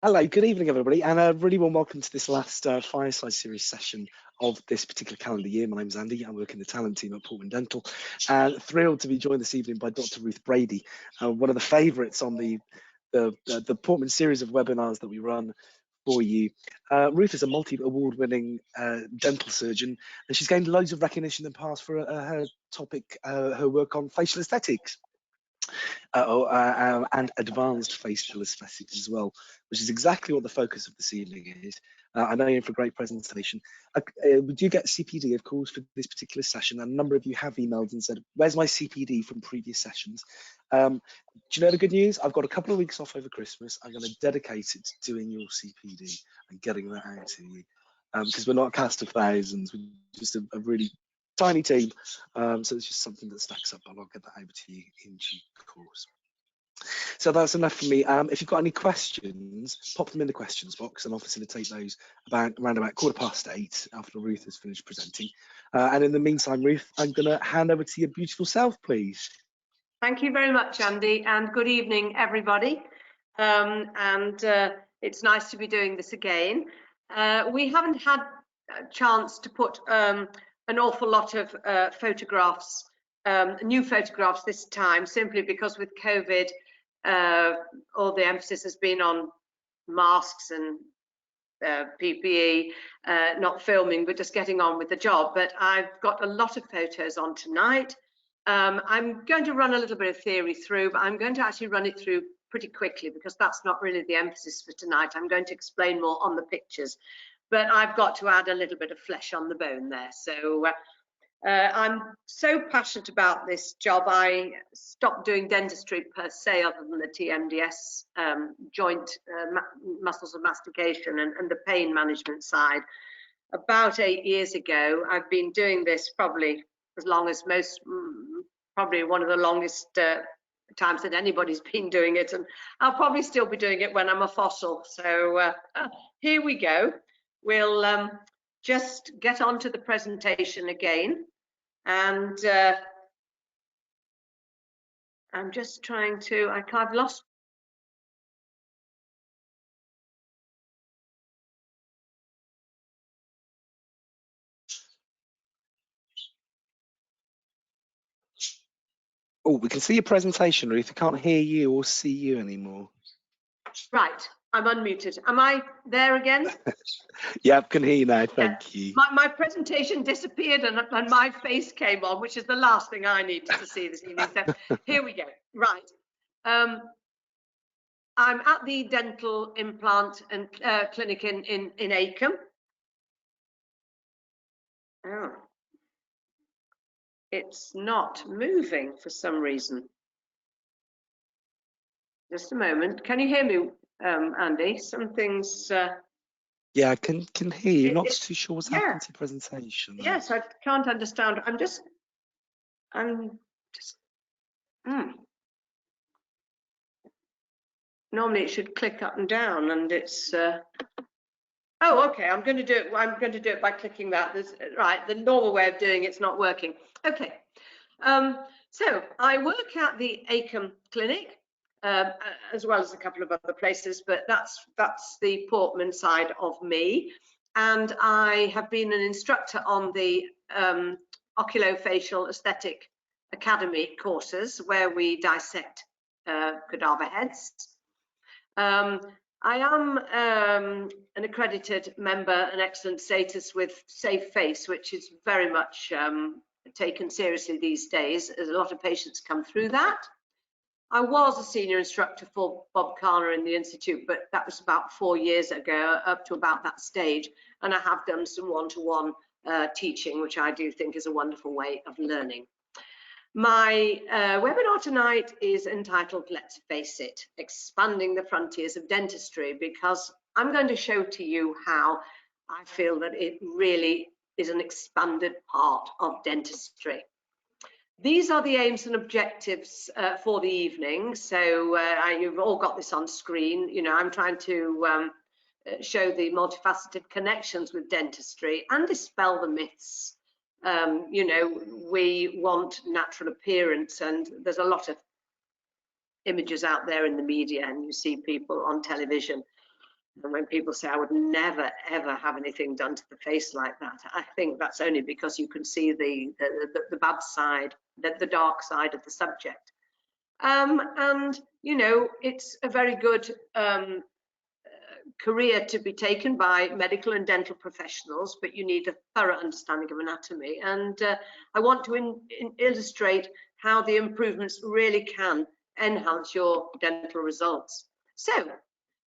Hello, good evening, everybody, and a really warm welcome to this last Fireside series session of this particular calendar year. My name's Andy. I work in the talent team at Portman Dental, and thrilled to be joined this evening by Dr. Ruth Brady, one of the favourites on the Portman series of webinars that we run for you. Ruth is a multi-award-winning dental surgeon, and she's gained loads of recognition in the past for her topic, her work on facial aesthetics. And advanced facial aesthetics as well, which is exactly what the focus of this evening is. I know you're in for a great presentation. We do get CPD, of course, for this particular session. A number of you have emailed and said, where's my CPD from previous sessions? Do you know the good news? I've got a couple of weeks off over Christmas. I'm going to dedicate it to doing your CPD and getting that out to you. Because we're not a cast of thousands, we're just a really tiny team, so it's just something that stacks up, and I'll get that over to you in due course. So that's enough for me. If you've got any questions, pop them in the questions box, and I'll facilitate those around about 8:15 after Ruth has finished presenting. And in the meantime, Ruth, I'm going to hand over to your beautiful self, please. Thank you very much, Andy, and good evening, everybody. It's nice to be doing this again. We haven't had a chance to put an awful lot of photographs, new photographs this time, simply because with COVID, all the emphasis has been on masks and PPE, not filming, but just getting on with the job. But I've got a lot of photos on tonight. I'm going to run a little bit of theory through, but I'm going to actually run it through pretty quickly because that's not really the emphasis for tonight. I'm going to explain more on the pictures, but I've got to add a little bit of flesh on the bone there. So I'm so passionate about this job. I stopped doing dentistry per se, other than the TMDS, joint muscles of mastication and the pain management side, about 8 years ago. I've been doing this probably as long as most, probably one of the longest times that anybody's been doing it, and I'll probably still be doing it when I'm a fossil. So here we go. We'll just get on to the presentation again, and I'm just trying to, I've lost. Oh, we can see your presentation, Ruth. I can't hear you or see you anymore. Right, I'm unmuted. Am I there again? Yep, can hear you now. Thank you. My presentation disappeared and my face came on, which is the last thing I needed to see this evening. So here we go. Right. I'm at the dental implant and clinic in Acombe. Oh. It's not moving for some reason. Just a moment. Can you hear me, Andy? Something's. Yeah, I can hear you. Not too sure what's happened to your presentation. Yes, I can't understand. I'm just. Normally it should click up and down, and it's. Oh, okay. I'm going to do it. I'm going to do it by clicking that. Right. The normal way of doing it's not working. Okay. So I work at the Acombe clinic, as well as a couple of other places, but that's the Portman side of me. And I have been an instructor on the Oculofacial Aesthetic Academy courses, where we dissect cadaver heads. I am an accredited member, an excellent status with Safe Face, which is very much taken seriously these days, as a lot of patients come through that. I was a senior instructor for Bob Carner in the Institute, but that was about 4 years ago, up to about that stage. And I have done some one-to-one teaching, which I do think is a wonderful way of learning. My webinar tonight is entitled, Let's Face It, Expanding the Frontiers of Dentistry, because I'm going to show to you how I feel that it really is an expanded part of dentistry. These are the aims and objectives for the evening. So you've all got this on screen. You know, I'm trying to show the multifaceted connections with dentistry and dispel the myths. You know, we want natural appearance, and there's a lot of images out there in the media, and you see people on television And when people say, I would never, ever have anything done to the face like that, I think that's only because you can see the bad side, the dark side of the subject. And, you know, it's a very good career to be taken by medical and dental professionals, but you need a thorough understanding of anatomy. And I want to illustrate how the improvements really can enhance your dental results. So,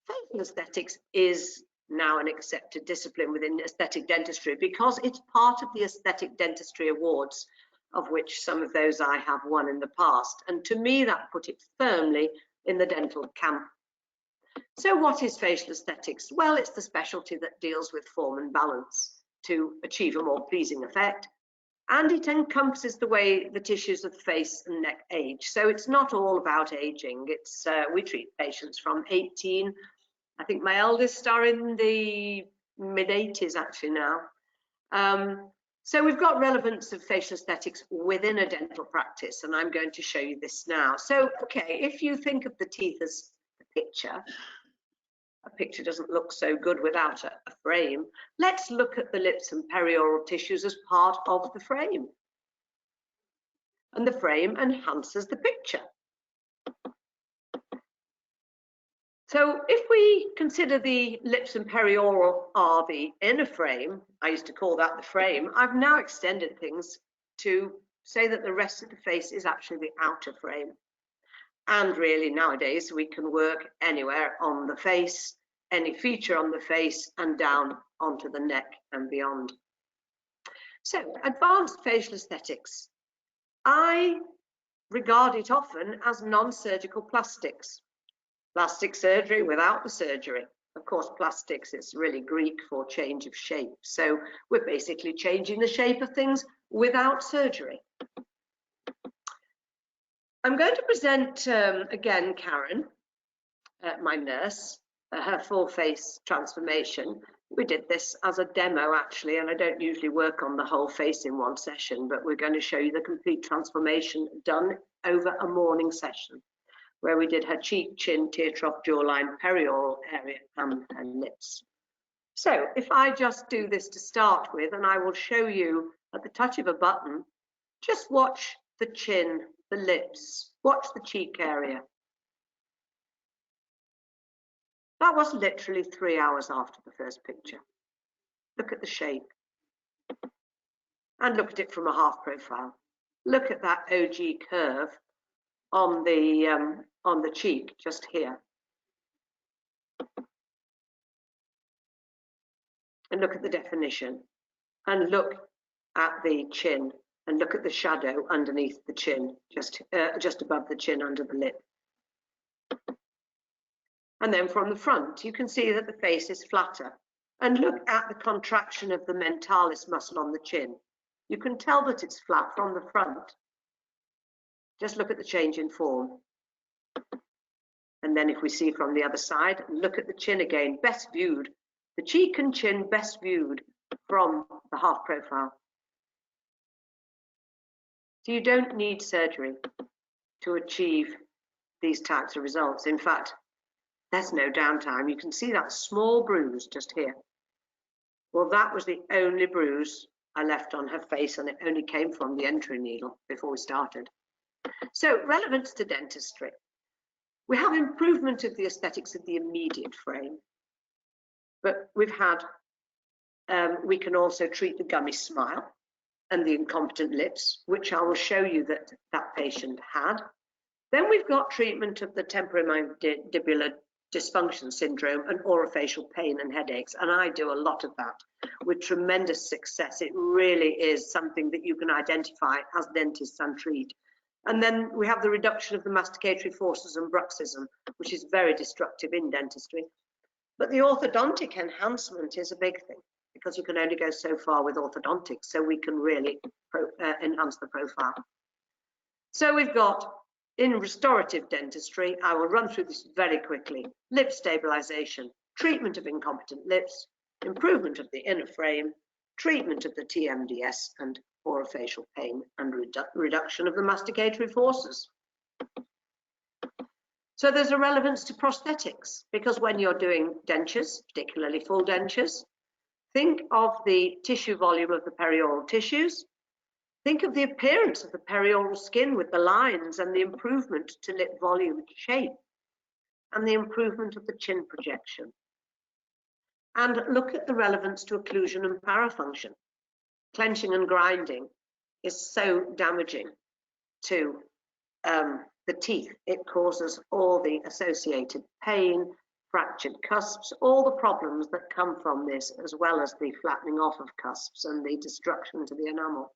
facial aesthetics is now an accepted discipline within aesthetic dentistry because it's part of the Aesthetic Dentistry Awards, of which some of those I have won in the past. And to me, that put it firmly in the dental camp. So what is facial aesthetics? Well, it's the specialty that deals with form and balance to achieve a more pleasing effect. And it encompasses the way the tissues of the face and neck age. So it's not all about aging. It's we treat patients from 18. I think my eldest are in the mid-80s actually now. So we've got relevance of facial aesthetics within a dental practice, and I'm going to show you this now. So, okay, if you think of the teeth as a picture doesn't look so good without a frame. Let's look at the lips and perioral tissues as part of the frame. And the frame enhances the picture. So if we consider the lips and perioral are the inner frame, I used to call that the frame, I've now extended things to say that the rest of the face is actually the outer frame. And really nowadays we can work anywhere on the face, any feature on the face and down onto the neck and beyond. So advanced facial aesthetics, I regard it often as non-surgical plastics. Plastic surgery without the surgery. Of course, plastics is really Greek for change of shape. So we're basically changing the shape of things without surgery. I'm going to present again Karen, my nurse, her full face transformation. We did this as a demo actually, and I don't usually work on the whole face in one session, but we're going to show you the complete transformation done over a morning session, where we did her cheek, chin, tear trough, jawline, perioral area, and her lips. So if I just do this to start with, and I will show you at the touch of a button, just watch the chin, the lips, watch the cheek area. That was literally 3 hours after the first picture. Look at the shape. And look at it from a half profile. Look at that OG curve on the cheek, just here. And look at the definition. And look at the chin. And look at the shadow underneath the chin, just above the chin under the lip. And then from the front, you can see that the face is flatter. And look at the contraction of the mentalis muscle on the chin. You can tell that it's flat from the front. Just look at the change in form. And then if we see from the other side, look at the chin again, best viewed. The cheek and chin best viewed from the half profile. So you don't need surgery to achieve these types of results. In fact, there's no downtime. You can see that small bruise just here. Well, that was the only bruise I left on her face, and it only came from the entry needle before we started. So, relevance to dentistry. We have improvement of the aesthetics of the immediate frame, but we've had, we can also treat the gummy smile and the incompetent lips, which I will show you that that patient had. Then we've got treatment of the temporomandibular dysfunction syndrome and orofacial pain and headaches, and I do a lot of that with tremendous success. It really is something that you can identify as dentists and treat. And then we have the reduction of the masticatory forces and bruxism, which is very destructive in dentistry. But the orthodontic enhancement is a big thing, because you can only go so far with orthodontics, so we can really enhance the profile. So we've got, in restorative dentistry, I will run through this very quickly: lip stabilization, treatment of incompetent lips, improvement of the inner frame, treatment of the TMDS and orofacial pain, and reduction of the masticatory forces. So there's a relevance to prosthetics, because when you're doing dentures, particularly full dentures, think of the tissue volume of the perioral tissues. Think of the appearance of the perioral skin with the lines and the improvement to lip volume and shape, and the improvement of the chin projection. And look at the relevance to occlusion and parafunction. Clenching and grinding is so damaging to the teeth. It causes all the associated pain, fractured cusps, all the problems that come from this, as well as the flattening off of cusps and the destruction to the enamel.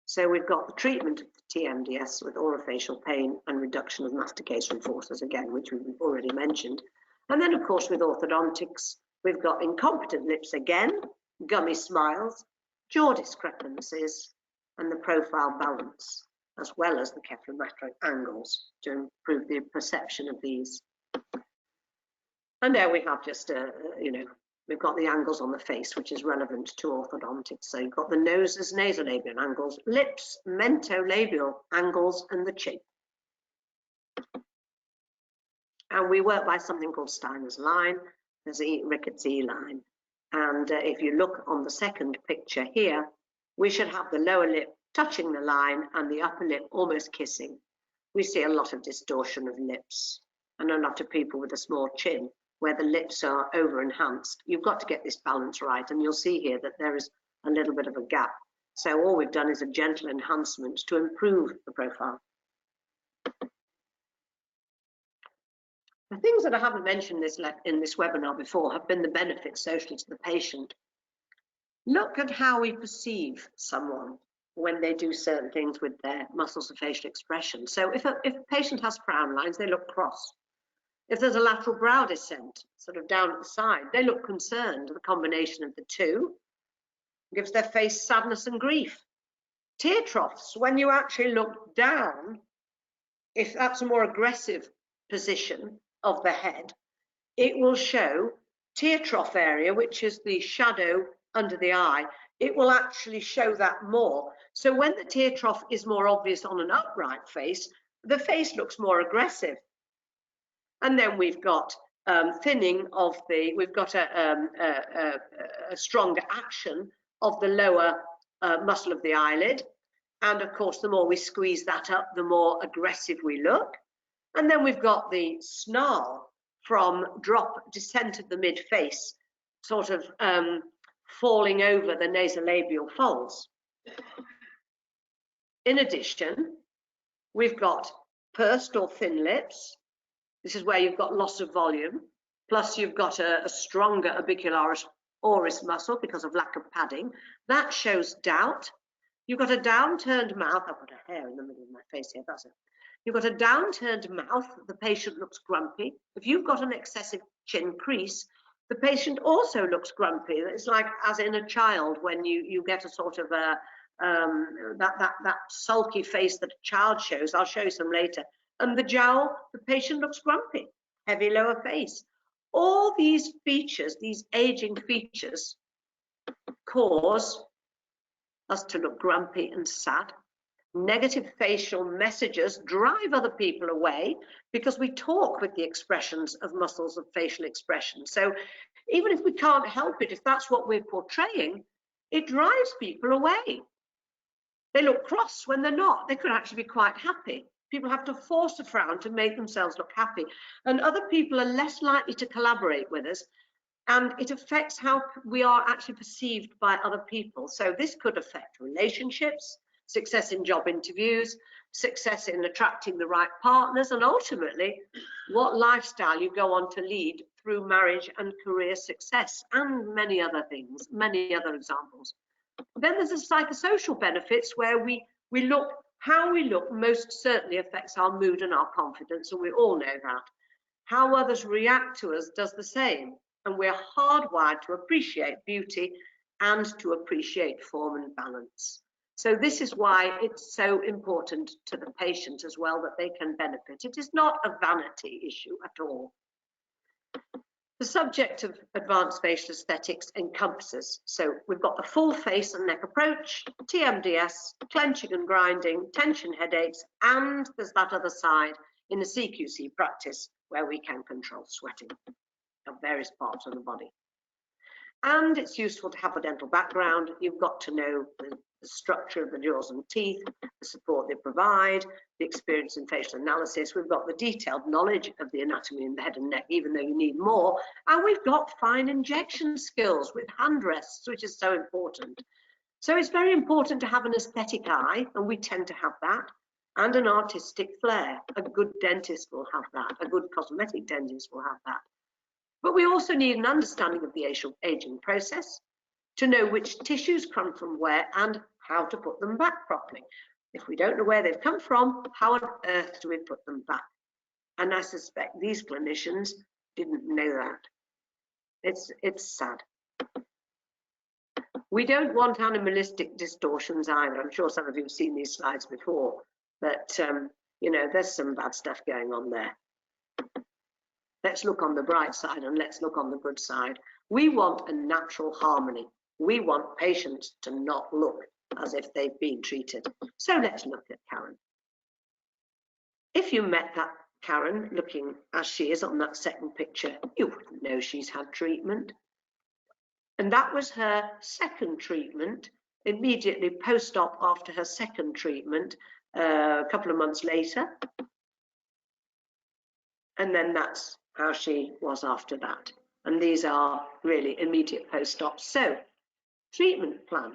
So we've got the treatment of the TMDS with orofacial pain and reduction of mastication forces, again, which we've already mentioned. And then, of course, with orthodontics, we've got incompetent lips again, gummy smiles, jaw discrepancies, and the profile balance, as well as the cephalometric angles to improve the perception of these. And there we have just, we've got the angles on the face, which is relevant to orthodontics. So you've got the noses, nasolabial angles, lips, mentolabial angles, and the chin. And we work by something called Steiner's line. There's a Ricketts E line. And if you look on the second picture here, we should have the lower lip touching the line and the upper lip almost kissing. We see a lot of distortion of lips and a lot of people with a small chin where the lips are over enhanced. You've got to get this balance right, and you'll see here that there is a little bit of a gap. So all we've done is a gentle enhancement to improve the profile. The things that I haven't mentioned in this webinar before have been the benefits socially to the patient. Look at how we perceive someone when they do certain things with their muscles of facial expression. So if a patient has frown lines, they look cross. If there's a lateral brow descent, sort of down at the side, they look concerned. The combination of the two gives their face sadness and grief. Tear troughs, when you actually look down, if that's a more aggressive position of the head, it will show tear trough area, which is the shadow under the eye. It will actually show that more. So when the tear trough is more obvious on an upright face, the face looks more aggressive. And then we've got thinning of the, we've got a stronger action of the lower muscle of the eyelid. And of course, the more we squeeze that up, the more aggressive we look. And then we've got the snarl from descent of the mid face, sort of falling over the nasolabial folds. In addition, we've got pursed or thin lips. This is where you've got loss of volume, plus you've got a stronger orbicularis oris muscle because of lack of padding. That shows doubt. You've got a downturned mouth. I've got a hair in the middle of my face here, that's it. You've got a downturned mouth, the patient looks grumpy. If you've got an excessive chin crease, the patient also looks grumpy. It's like as in a child when you get a sort of that sulky face that a child shows. I'll show you some later. And the jowl, the patient looks grumpy, heavy lower face. All these features, these aging features, cause us to look grumpy and sad. Negative facial messages drive other people away because we talk with the expressions of muscles of facial expression. So even if we can't help it, if that's what we're portraying, it drives people away. They look cross when they're not. They could actually be quite happy. People have to force a frown to make themselves look happy. And other people are less likely to collaborate with us. And it affects how we are actually perceived by other people. So this could affect relationships, success in job interviews, success in attracting the right partners, and ultimately what lifestyle you go on to lead through marriage and career success, and many other things, many other examples. Then there's the psychosocial benefits where how we look most certainly affects our mood and our confidence, and we all know that. How others react to us does the same, and we're hardwired to appreciate beauty and to appreciate form and balance. So this is why it's so important to the patient as well that they can benefit. It is not a vanity issue at all. The subject of advanced facial aesthetics encompasses, so we've got the full face and neck approach, TMDS, clenching and grinding, tension headaches, and there's that other side in the CQC practice where we can control sweating of various parts of the body. And it's useful to have a dental background. You've got to know the structure of the jaws and teeth, the support they provide, the experience in facial analysis. We've got the detailed knowledge of the anatomy in the head and neck, even though you need more. And we've got fine injection skills with hand rests, which is so important. So it's very important to have an aesthetic eye, and we tend to have that, and an artistic flair. A good dentist will have that. A good cosmetic dentist will have that. But we also need an understanding of the aging process, to know which tissues come from where and how to put them back properly. If we don't know where they've come from, how on earth do we put them back? And I suspect these clinicians didn't know that. It's sad. We don't want animalistic distortions either. I'm sure some of you have seen these slides before, but you know, there's some bad stuff going on there. Let's look on the bright side and let's look on the good side. We want a natural harmony. We want patients to not look as if they've been treated. So let's look at Karen. If you met that Karen looking as she is on that second picture, you wouldn't know she's had treatment. And that was her second treatment, immediately post-op after her second treatment, a couple of months later. And then that's how she was after that. And these are really immediate post-op. So, treatment plan.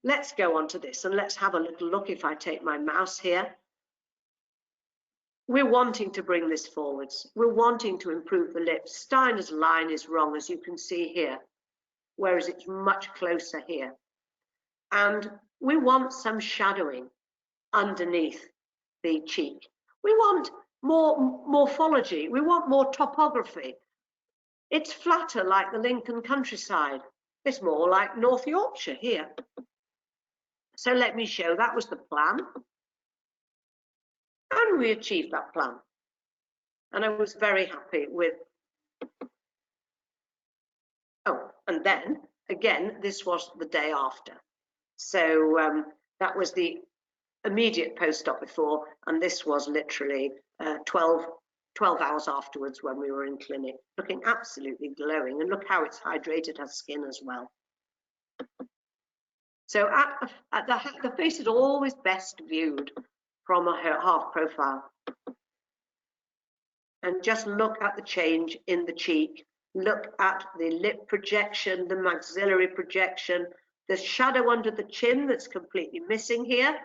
Let's go on to this and let's have a little look. If I take my mouse here, we're wanting to bring this forwards. We're wanting to improve the lips. Steiner's line is wrong, as you can see here, whereas it's much closer here. And we want some shadowing underneath the cheek. We want more morphology. We want more topography. It's flatter like the Lincoln countryside. It's more like North Yorkshire here. So let me show, that was the plan. And we achieved that plan. And I was very happy with, oh, and then again, this was the day after. So that was the immediate post-op before, and this was literally 12 hours afterwards when we were in clinic, looking absolutely glowing. And look how it's hydrated her skin as well. So the face is always best viewed from a half profile. And just look at the change in the cheek. Look at the lip projection, the maxillary projection, the shadow under the chin that's completely missing here.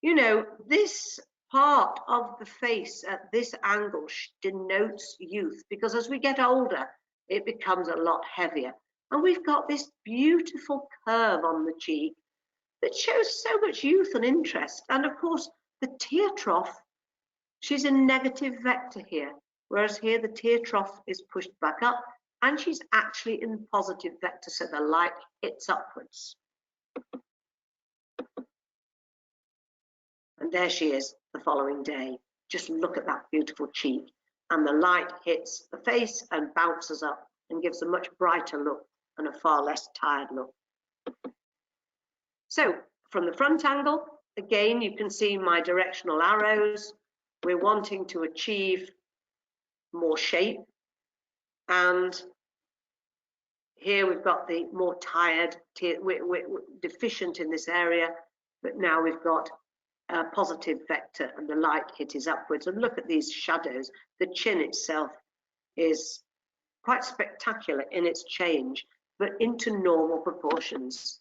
You know, this part of the face at this angle denotes youth, because as we get older, it becomes a lot heavier. And we've got this beautiful curve on the cheek that shows so much youth and interest. And of course, the tear trough, she's in negative vector here, whereas here the tear trough is pushed back up and she's actually in positive vector, so the light hits upwards. And there she is the following day. Just look at that beautiful cheek, and the light hits the face and bounces up and gives a much brighter look and a far less tired look. So from the front angle, again, you can see my directional arrows. We're wanting to achieve more shape. And here we've got the more tired, we're deficient in this area, but now we've got a positive vector and the light hit is upwards. And look at these shadows. The chin itself is quite spectacular in its change, but into normal proportions.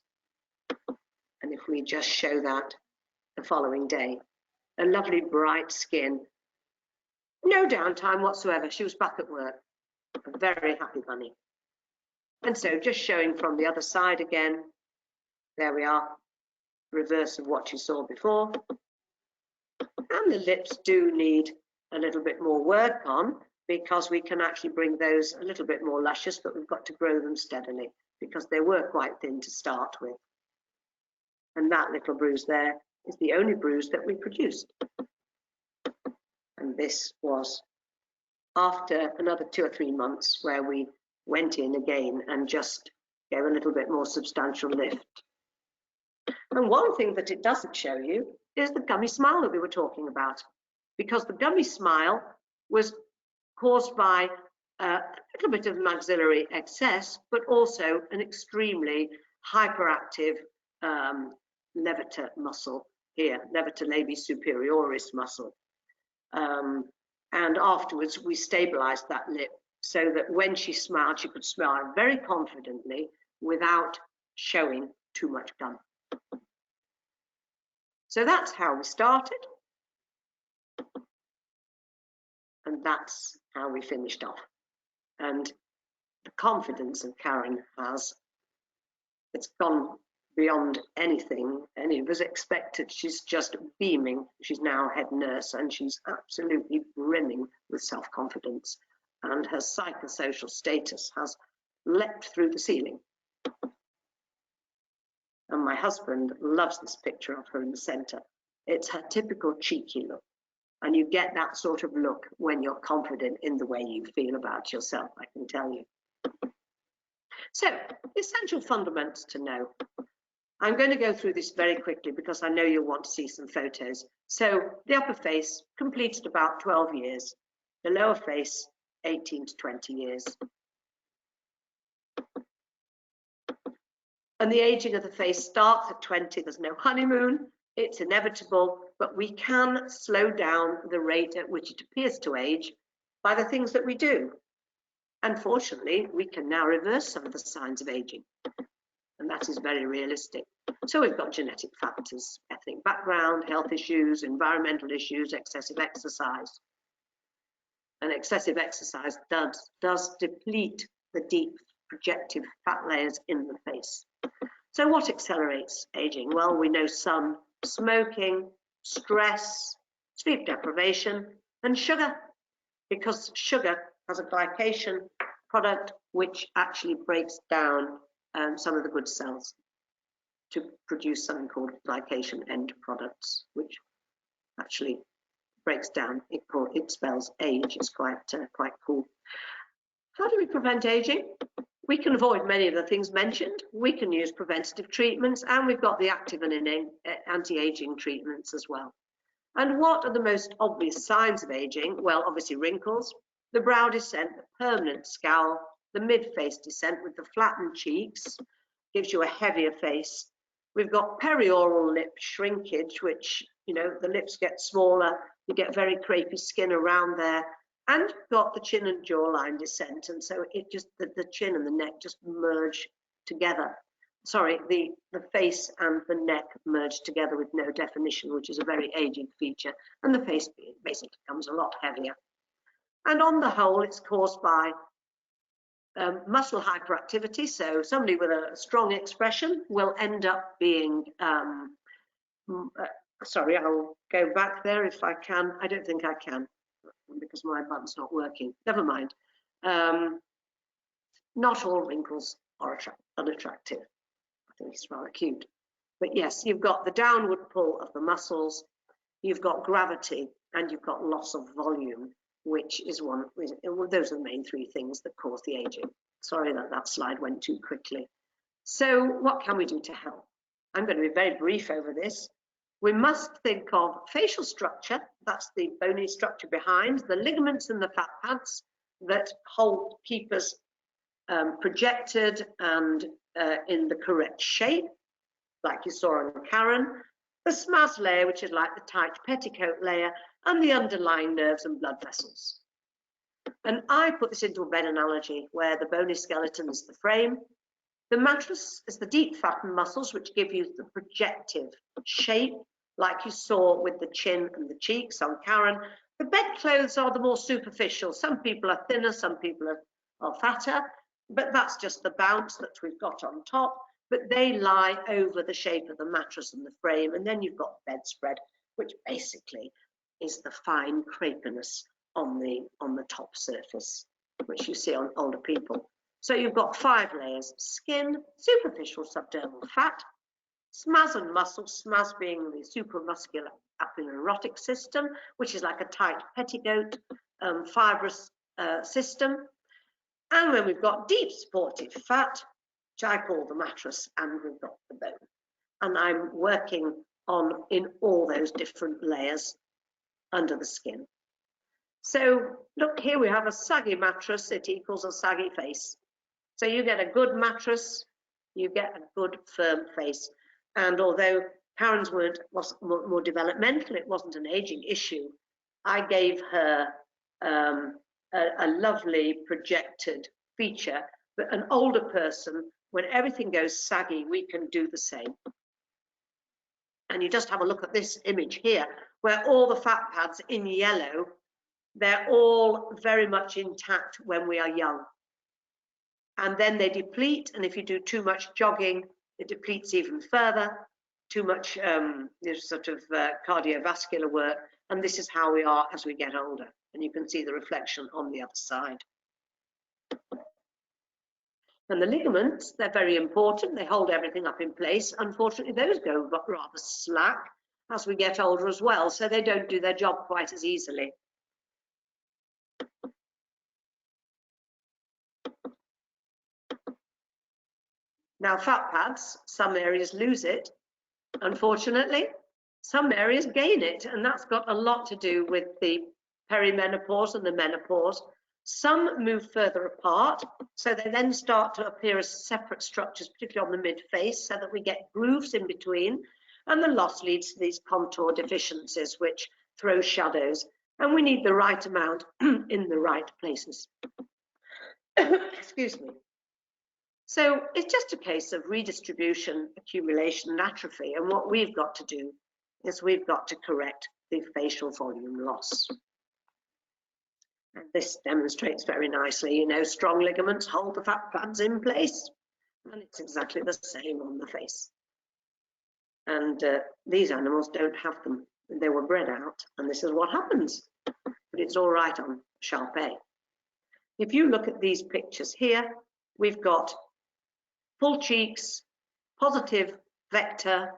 And if we just show that the following day, a lovely bright skin, no downtime whatsoever. She was back at work, a very happy bunny. And so just showing from the other side again, there we are, reverse of what you saw before. And the lips do need a little bit more work on, because we can actually bring those a little bit more luscious, but we've got to grow them steadily because they were quite thin to start with. And that little bruise there is the only bruise that we produced. And this was after another 2 or 3 months where we went in again and just gave a little bit more substantial lift. And one thing that it doesn't show you is the gummy smile that we were talking about, because the gummy smile was caused by a little bit of maxillary excess, but also an extremely hyperactive levator muscle here, levator labii superioris muscle. And afterwards, we stabilized that lip so that when she smiled, she could smile very confidently without showing too much gum. So that's how we started. And that's how we finished off. And the confidence of Karen it's gone beyond anything any of us expected. She's just beaming. She's now head nurse and she's absolutely brimming with self-confidence. And her psychosocial status has leapt through the ceiling. And my husband loves this picture of her in the center. It's her typical cheeky look. And you get that sort of look when you're confident in the way you feel about yourself, I can tell you. So, essential fundamentals to know. I'm going to go through this very quickly because I know you'll want to see some photos. So, the upper face completed about 12 years. The lower face, 18 to 20 years. And the aging of the face starts at 20. There's no honeymoon. It's inevitable, but we can slow down the rate at which it appears to age by the things that we do. Unfortunately, we can now reverse some of the signs of aging, and that is very realistic. So we've got genetic factors, ethnic background, health issues, environmental issues, excessive exercise. And excessive exercise does deplete the deep projective fat layers in the face. So what accelerates aging? Well, we know some: smoking, stress, sleep deprivation, and sugar, because sugar has a glycation product which actually breaks down some of the good cells to produce something called glycation end products, which actually breaks down. It spells age. It's quite cool. How do we prevent aging? We can avoid many of the things mentioned. We can use preventative treatments, and we've got the active and anti-aging treatments as well. And what are the most obvious signs of aging? Well, obviously wrinkles, the brow descent, the permanent scowl, the mid-face descent with the flattened cheeks, gives you a heavier face. We've got perioral lip shrinkage, which, you know, the lips get smaller, you get very crepey skin around there, and you've got the chin and jawline descent, and so it just, the chin and the neck just merge together. Sorry, the face and the neck merge together with no definition, which is a very aging feature, and the face basically becomes a lot heavier. And on the whole, it's caused by muscle hyperactivity. So somebody with a strong expression will end up being, sorry, I'll go back there if I can. I don't think I can because my button's not working. Never mind. Not all wrinkles are unattractive. I think it's rather cute. But yes, you've got the downward pull of the muscles, you've got gravity, and you've got loss of volume, which is those are the main three things that cause the aging. Sorry that slide went too quickly. So what can we do to help? I'm going to be very brief over this. We must think of facial structure, that's the bony structure behind, the ligaments and the fat pads that keep us projected and in the correct shape, like you saw on Karen, the SMAS layer, which is like the tight petticoat layer, and the underlying nerves and blood vessels. And I put this into a bed analogy where the bony skeleton is the frame, the mattress is the deep fattened muscles which give you the projective shape, like you saw with the chin and the cheeks on Karen. The bedclothes are the more superficial. Some people are thinner, some people are fatter, but that's just the bounce that we've got on top. But they lie over the shape of the mattress and the frame, and then you've got bedspread, which basically is the fine crepiness on the top surface, which you see on older people. So you've got 5 layers: skin, superficial subdermal fat, SMAS and muscle, SMAS being the supramuscular aponeurotic system, which is like a tight petticoat, fibrous system. And then we've got deep supported fat, which I call the mattress, and we've got the bone. And I'm working on in all those different layers under the skin. So look, here we have a saggy mattress, it equals a saggy face. So you get a good mattress, you get a good firm face. And although Karen's was more developmental, it wasn't an aging issue, I gave her a lovely projected feature. But an older person, when everything goes saggy, we can do the same. And you just have a look at this image here, where all the fat pads in yellow, they're all very much intact when we are young. And then they deplete, and if you do too much jogging, it depletes even further, too much sort of cardiovascular work, and this is how we are as we get older. And you can see the reflection on the other side. And the ligaments, they're very important. They hold everything up in place. Unfortunately, those go rather slack as we get older as well, so they don't do their job quite as easily. Now, fat pads, some areas lose it, unfortunately. Some areas gain it, and that's got a lot to do with the perimenopause and the menopause. Some move further apart, so they then start to appear as separate structures, particularly on the mid-face, so that we get grooves in between, and the loss leads to these contour deficiencies, which throw shadows, and we need the right amount in the right places. Excuse me. So it's just a case of redistribution, accumulation, and atrophy, and what we've got to do is we've got to correct the facial volume loss. And this demonstrates very nicely, you know, strong ligaments hold the fat pads in place, and it's exactly the same on the face. And these animals don't have them. They were bred out, and this is what happens. But it's all right on Sharpei. If you look at these pictures here, we've got full cheeks, positive vector,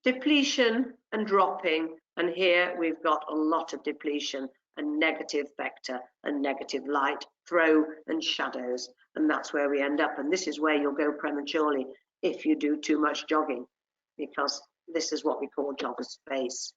depletion and dropping, and here we've got a lot of depletion and negative vector and negative light, throw and shadows, and that's where we end up. And this is where you'll go prematurely if you do too much jogging, because this is what we call jogger's face.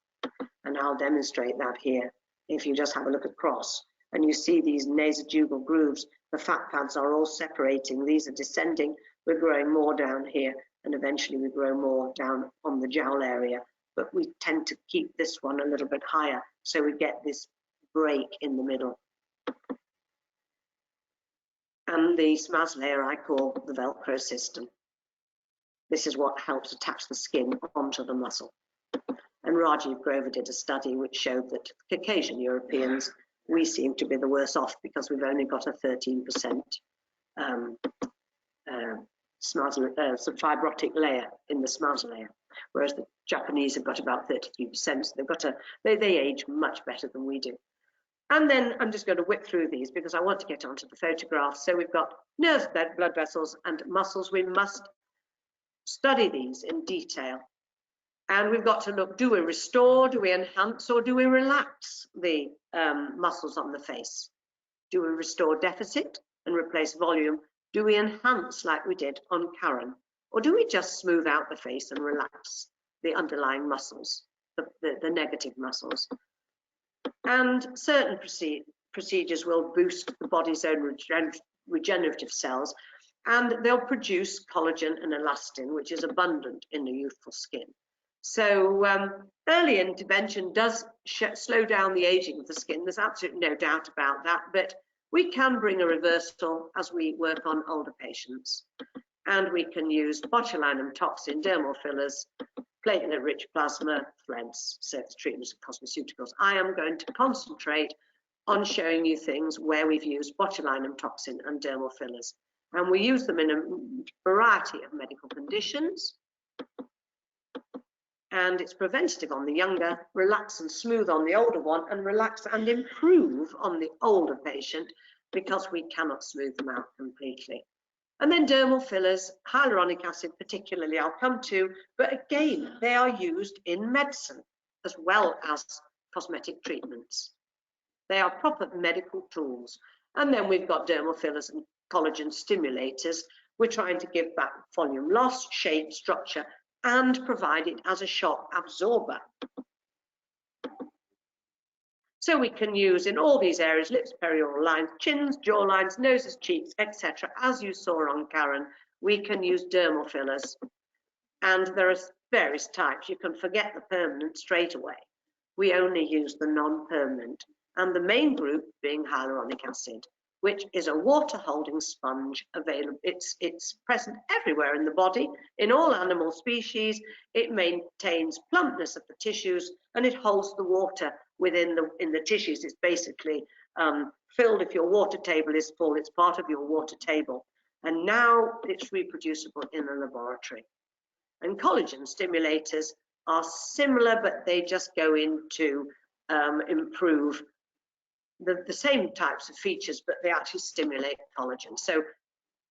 And I'll demonstrate that here. If you just have a look across and you see these nasojugal grooves, the fat pads are all separating. These are descending. We're growing more down here, and eventually we grow more down on the jowl area. But we tend to keep this one a little bit higher, so we get this break in the middle. And the SMAS layer I call the Velcro system. This is what helps attach the skin onto the muscle. And Rajiv Grover did a study which showed that Caucasian Europeans, we seem to be the worse off because we've only got a 13% fibrotic layer in the SMAS layer, whereas the Japanese have got about 33%. So they've got they age much better than we do. And then I'm just going to whip through these because I want to get onto the photographs. So we've got nerves, blood vessels, and muscles. We must study these in detail. And we've got to look, do we restore, do we enhance, or do we relax the muscles on the face? Do we restore deficit and replace volume? Do we enhance like we did on Karen? Or do we just smooth out the face and relax the underlying muscles, the negative muscles? And certain procedures will boost the body's own regenerative cells, and they'll produce collagen and elastin, which is abundant in the youthful skin. So early intervention does slow down the aging of the skin. There's absolutely no doubt about that, but we can bring a reversal as we work on older patients. And we can use botulinum toxin, dermal fillers, platelet-rich plasma, threads, surface treatments, and cosmeceuticals. I am going to concentrate on showing you things where we've used botulinum toxin and dermal fillers. And we use them in a variety of medical conditions. And it's preventative on the younger, relax and smooth on the older one, and relax and improve on the older patient because we cannot smooth them out completely. And then dermal fillers, hyaluronic acid particularly, I'll come to, but again, they are used in medicine as well as cosmetic treatments. They are proper medical tools. And then we've got dermal fillers and collagen stimulators. We're trying to give back volume loss, shape, structure, and provide it as a shock absorber. So we can use in all these areas, lips, perioral lines, chins, jawlines, noses, cheeks, etc. As you saw on Karen, we can use dermal fillers. And there are various types. You can forget the permanent straight away. We only use the non-permanent. And the main group being hyaluronic acid, which is a water-holding sponge available. It's present everywhere in the body, in all animal species. It maintains plumpness of the tissues, and it holds the water within the tissues. It's basically filled. If your water table is full, it's part of your water table. And now it's reproducible in a laboratory. And collagen stimulators are similar, but they just go into improve the same types of features, but they actually stimulate collagen. So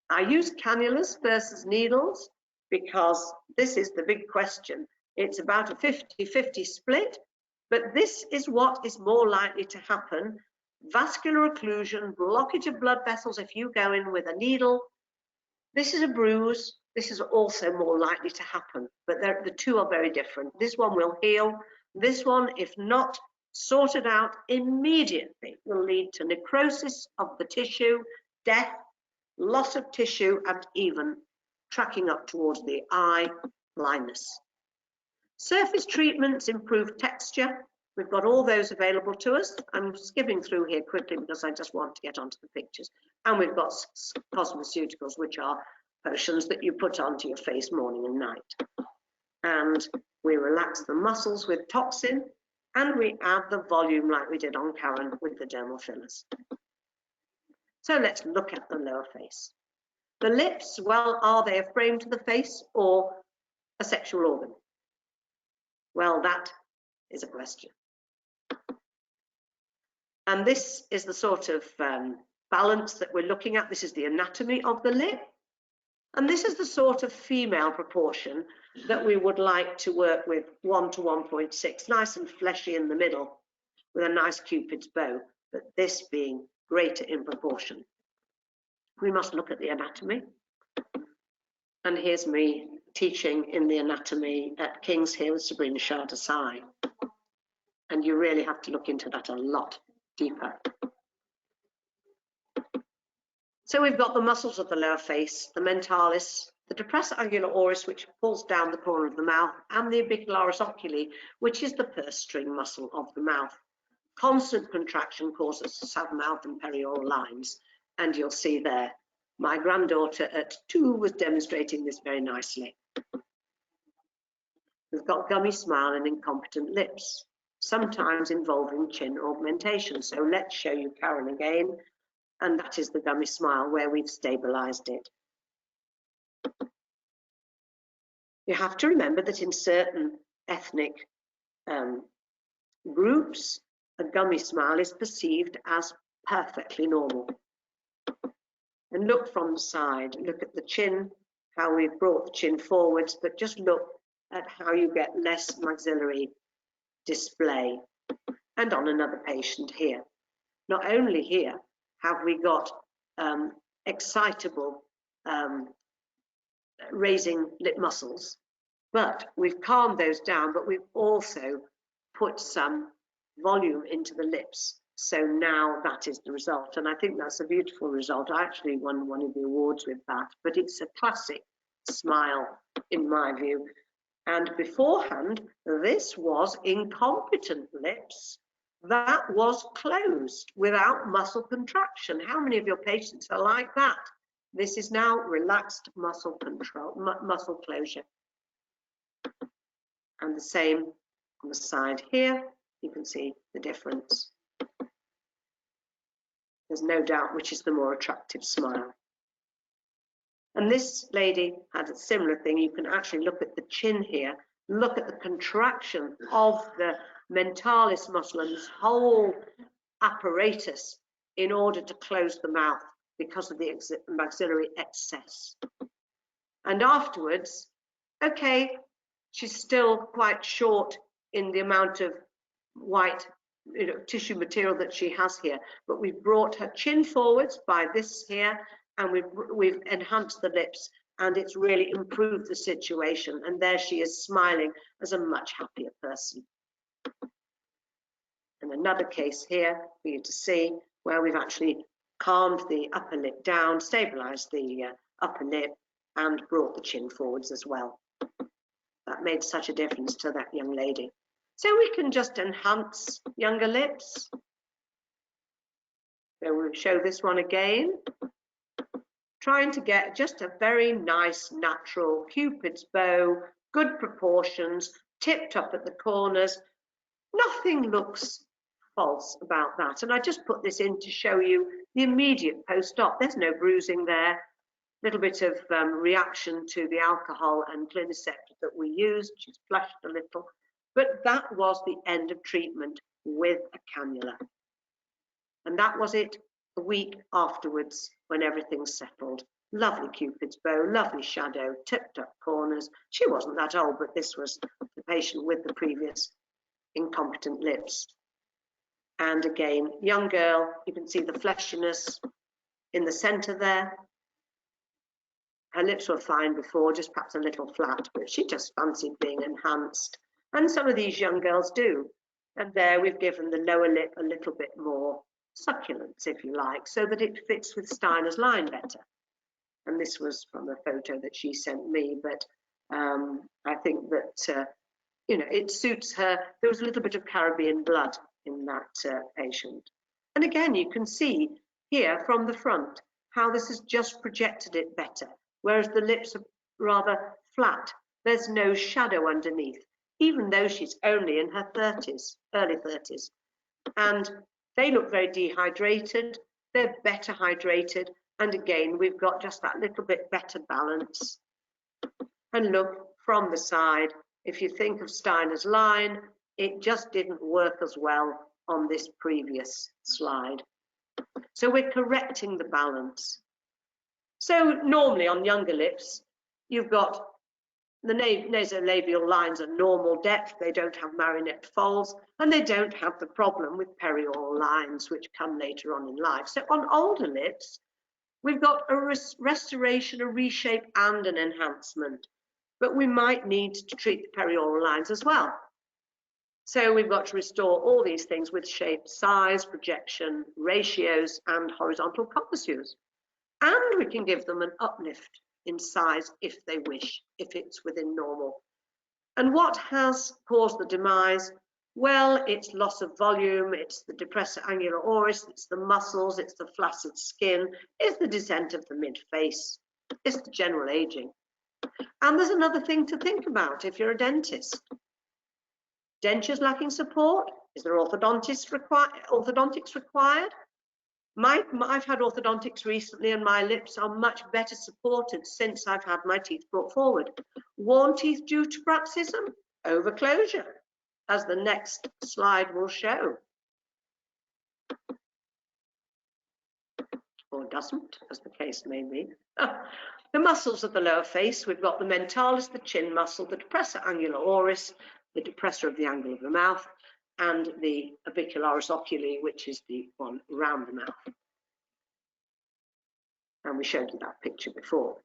I use cannulas versus needles because this is the big question. It's about a 50-50 split, but this is what is more likely to happen. Vascular occlusion, blockage of blood vessels if you go in with a needle. This is a bruise. This is also more likely to happen, but the two are very different. This one will heal. This one, if not sorted out immediately, will lead to necrosis of the tissue, death, loss of tissue, and even tracking up towards the eye, blindness. Surface treatments improve texture. We've got all those available to us. I'm skipping through here quickly because I just want to get onto the pictures. And we've got cosmeceuticals, which are potions that you put onto your face morning and night. And we relax the muscles with toxin, and we add the volume like we did on Karen with the dermal fillers. So let's look at the lower face. The lips, well, are they a frame to the face or a sexual organ? Well, that is a question. And this is the sort of balance that we're looking at. This is the anatomy of the lip. And this is the sort of female proportion that we would like to work with, 1 to 1.6, nice and fleshy in the middle with a nice Cupid's bow, but this being greater in proportion. We must look at the anatomy. And here's me teaching in the anatomy at King's here with Sabrina Shah Desai. And you really have to look into that a lot deeper. So we've got the muscles of the lower face, the mentalis, the depressor angular oris, which pulls down the corner of the mouth, and the orbicularis oculi, which is the purse string muscle of the mouth. Constant contraction causes us to have mouth and perioral lines, and you'll see there. My granddaughter at 2 was demonstrating this very nicely. We've got gummy smile and incompetent lips, sometimes involving chin augmentation. So let's show you Karen again. And that is the gummy smile where we've stabilized it. You have to remember that in certain ethnic groups, a gummy smile is perceived as perfectly normal. And look from the side, look at the chin, how we've brought the chin forwards, but just look at how you get less maxillary display. And on another patient here. Not only here, have we got excitable raising lip muscles, but we've calmed those down, but we've also put some volume into the lips. So now that is the result. And I think that's a beautiful result. I actually won one of the awards with that, but it's a classic smile in my view. And beforehand, this was incompetent lips. That was closed without muscle contraction. How many of your patients are like that? This is now relaxed muscle control, muscle closure. And the same on the side here, you can see the difference. There's no doubt which is the more attractive smile. And this lady had a similar thing. You can actually look at the chin here, look at the contraction of the mentalis muscle and this whole apparatus in order to close the mouth because of the maxillary excess. And afterwards, okay, she's still quite short in the amount of white tissue material that she has here, but we've brought her chin forwards by this here, and we've enhanced the lips, and it's really improved the situation. And there she is smiling as a much happier person. And another case here for you to see where we've actually calmed the upper lip down, stabilized the upper lip, and brought the chin forwards as well. That made such a difference to that young lady. So we can just enhance younger lips. So we'll show this one again. Trying to get just a very nice, natural Cupid's bow, good proportions, tipped up at the corners. Nothing looks false about that. And I just put this in to show you the immediate post-op. There's no bruising there. Little bit of reaction to the alcohol and Clinicept that we used. She's flushed a little. But that was the end of treatment with a cannula. And that was it a week afterwards when everything settled. Lovely Cupid's bow, lovely shadow, tipped up corners. She wasn't that old, but this was the patient with the previous incompetent lips. And again, young girl, you can see the fleshiness in the center there. Her lips were fine before, just perhaps a little flat, but she just fancied being enhanced. And some of these young girls do. And there we've given the lower lip a little bit more succulence, if you like, so that it fits with Steiner's line better. And this was from a photo that she sent me, but I think that, it suits her. There was a little bit of Caribbean blood in that patient. And again, you can see here from the front how this has just projected it better, whereas the lips are rather flat. There's no shadow underneath, even though she's only in her 30s, early 30s. And they look very dehydrated. They're better hydrated. And again, we've got just that little bit better balance. And look, from the side, if you think of Steiner's line, it just didn't work as well on this previous slide. So we're correcting the balance. So normally on younger lips, you've got the nasolabial lines are normal depth, they don't have marionette folds, and they don't have the problem with perioral lines, which come later on in life. So on older lips, we've got a restoration, a reshape, and an enhancement, but we might need to treat the perioral lines as well. So we've got to restore all these things with shape, size, projection, ratios, and horizontal contours. And we can give them an uplift in size if they wish, if it's within normal. And what has caused the demise? Well, it's loss of volume, it's the depressor angular oris, it's the muscles, it's the flaccid skin, it's the descent of the mid-face, it's the general aging. And there's another thing to think about if you're a dentist. Dentures lacking support? Is there orthodontics required? I've had orthodontics recently and my lips are much better supported since I've had my teeth brought forward. Worn teeth due to bruxism? Overclosure, as the next slide will show. Or doesn't, as the case may be. The muscles of the lower face, we've got the mentalis, the chin muscle, the depressor angular oris, the depressor of the angle of the mouth, and the orbicularis oculi, which is the one around the mouth. And we showed you that picture before.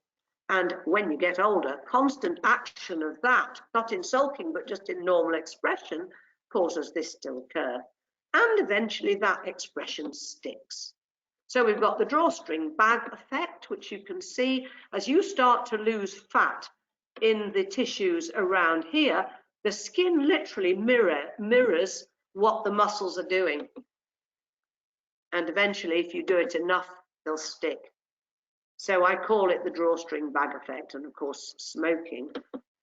And when you get older, constant action of that, not in sulking, but just in normal expression, causes this to occur. And eventually that expression sticks. So we've got the drawstring bag effect, which you can see as you start to lose fat in the tissues around here, the skin literally mirrors what the muscles are doing. And eventually, if you do it enough, they'll stick. So I call it the drawstring bag effect. And of course, smoking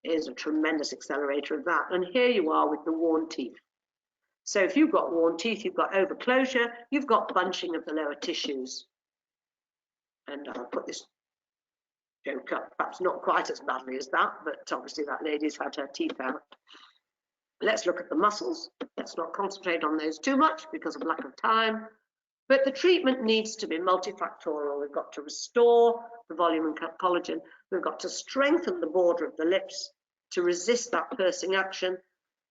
is a tremendous accelerator of that. And here you are with the worn teeth. So if you've got worn teeth, you've got overclosure, you've got bunching of the lower tissues. And I'll put this joke up, perhaps not quite as badly as that, but obviously that lady's had her teeth out. Let's look at the muscles. Let's not concentrate on those too much because of lack of time. But the treatment needs to be multifactorial. We've got to restore the volume and collagen. We've got to strengthen the border of the lips to resist that pursing action.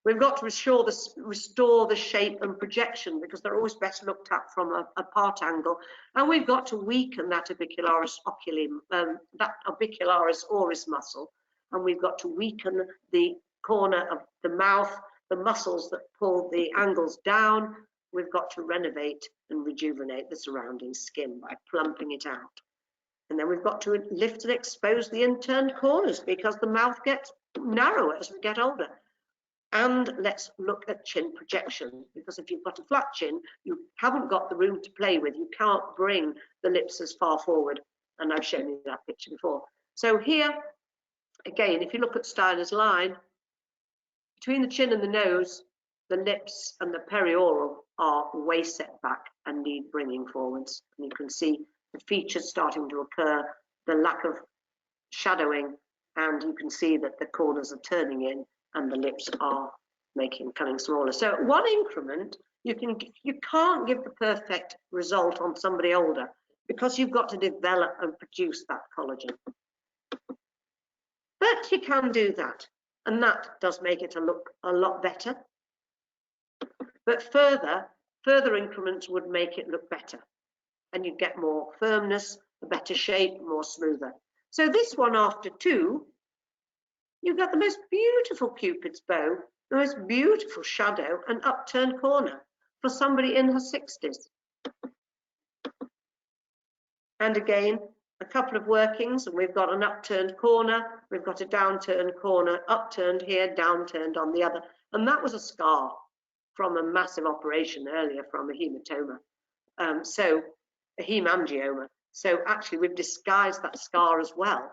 We've got to restore the shape and projection, because they're always best looked at from a part angle. And we've got to weaken that orbicularis oris muscle. And we've got to weaken the corner of the mouth, the muscles that pull the angles down. We've got to renovate and rejuvenate the surrounding skin by plumping it out. And then we've got to lift and expose the inturned corners, because the mouth gets narrower as we get older. And let's look at chin projection, because if you've got a flat chin, you haven't got the room to play with. You can't bring the lips as far forward. And I've shown you that picture before. So here, again, if you look at Steiner's line, between the chin and the nose, the lips and the perioral are way set back and need bringing forwards. And you can see the features starting to occur, the lack of shadowing, and you can see that the corners are turning in and the lips are coming smaller. So at one increment, you can't give the perfect result on somebody older, because you've got to develop and produce that collagen. But you can do that, and that does make it look a lot better. But further increments would make it look better, and you get more firmness, a better shape, more smoother. So this one, after 2, you've got the most beautiful Cupid's bow, the most beautiful shadow and upturned corner for somebody in her 60s. And again, a couple of workings, and we've got an upturned corner, we've got a downturned corner, upturned here, downturned on the other. And that was a scar from a massive operation earlier, from a hematoma, so a hemangioma. So actually we've disguised that scar as well.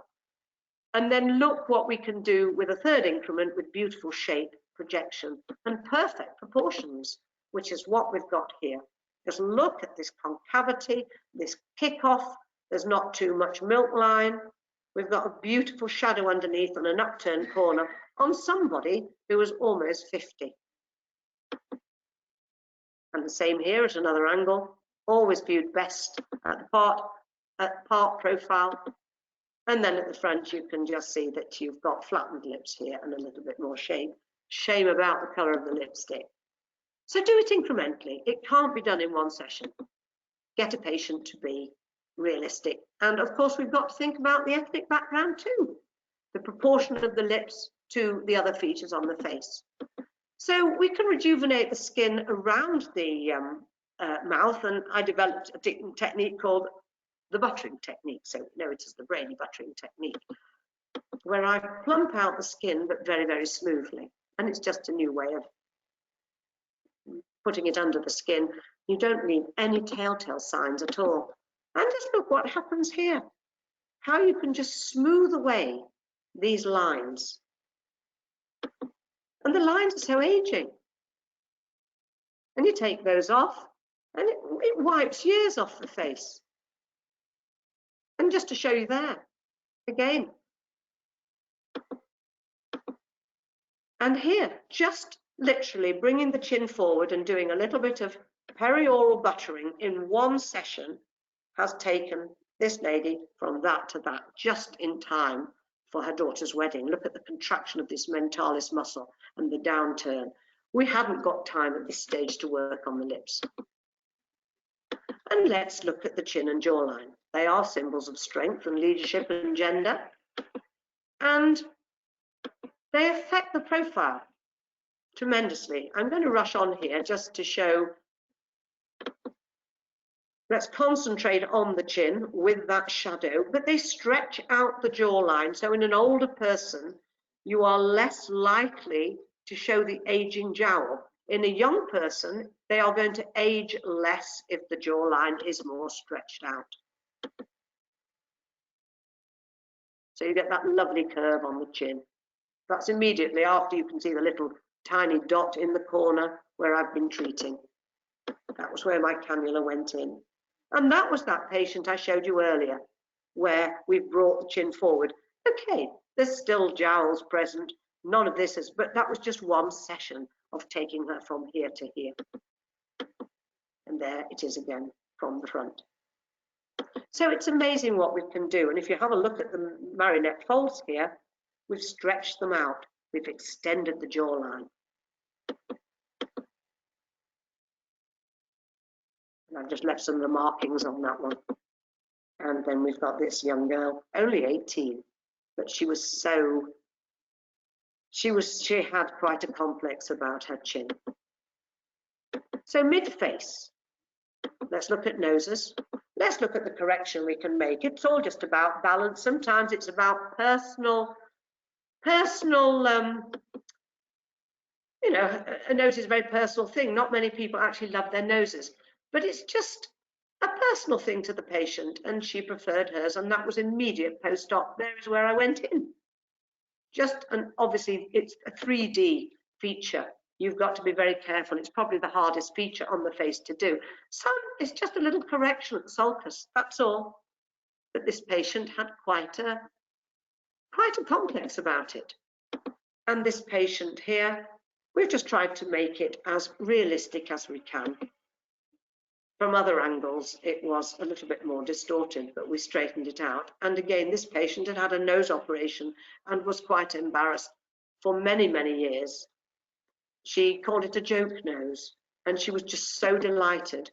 And then look what we can do with a third increment with beautiful shape, projection, and perfect proportions, which is what we've got here. Just look at this concavity, this kickoff. There's not too much milk line. We've got a beautiful shadow underneath and an upturned corner on somebody who is almost 50. And the same here at another angle, always viewed best at the part profile. And then at the front, you can just see that you've got flattened lips here and a little bit more shape. Shame about the colour of the lipstick. So do it incrementally. It can't be done in one session. Get a patient to be realistic. And of course, we've got to think about the ethnic background too. The proportion of the lips to the other features on the face. So we can rejuvenate the skin around the mouth, and I developed a technique called the buttering technique, so we know it is the Brady buttering technique, where I plump out the skin but very, very smoothly. And it's just a new way of putting it under the skin. You don't need any telltale signs at all. And just look what happens here, how you can just smooth away these lines. And the lines are so aging. And you take those off, and it wipes years off the face. And just to show you there, again. And here, just literally bringing the chin forward and doing a little bit of perioral buttering in one session has taken this lady from that to that, just in time for her daughter's wedding. Look at the contraction of this mentalis muscle and the downturn. We haven't got time at this stage to work on the lips. And let's look at the chin and jawline. They are symbols of strength and leadership and gender. And they affect the profile tremendously. I'm going to rush on here just to show. Let's concentrate on the chin with that shadow, but they stretch out the jawline. So in an older person, you are less likely to show the aging jowl. In a young person, they are going to age less if the jawline is more stretched out. So you get that lovely curve on the chin. That's immediately after you can see the little tiny dot in the corner where I've been treating. That was where my cannula went in. And that was that patient I showed you earlier, where we've brought the chin forward. Okay, there's still jowls present. None of this is, but that was just one session of taking her from here to here. And there it is again from the front. So it's amazing what we can do. And if you have a look at the marionette folds here, we've stretched them out. We've extended the jawline. I've just left some of the markings on that one. And then we've got this young girl, only 18, but she had quite a complex about her chin. So mid-face, let's look at noses. Let's look at the correction we can make. It's all just about balance. Sometimes it's about personal, you know, a nose is a very personal thing. Not many people actually love their noses, but it's just a personal thing to the patient, and she preferred hers, and that was immediate post-op. There is where I went in. And obviously it's a 3D feature. You've got to be very careful. It's probably the hardest feature on the face to do. So it's just a little correction at the sulcus, that's all. But this patient had quite a complex about it. And this patient here, we've just tried to make it as realistic as we can. From other angles, it was a little bit more distorted, but we straightened it out. And again, this patient had had a nose operation and was quite embarrassed for many, many years. She called it a joke nose, and she was just so delighted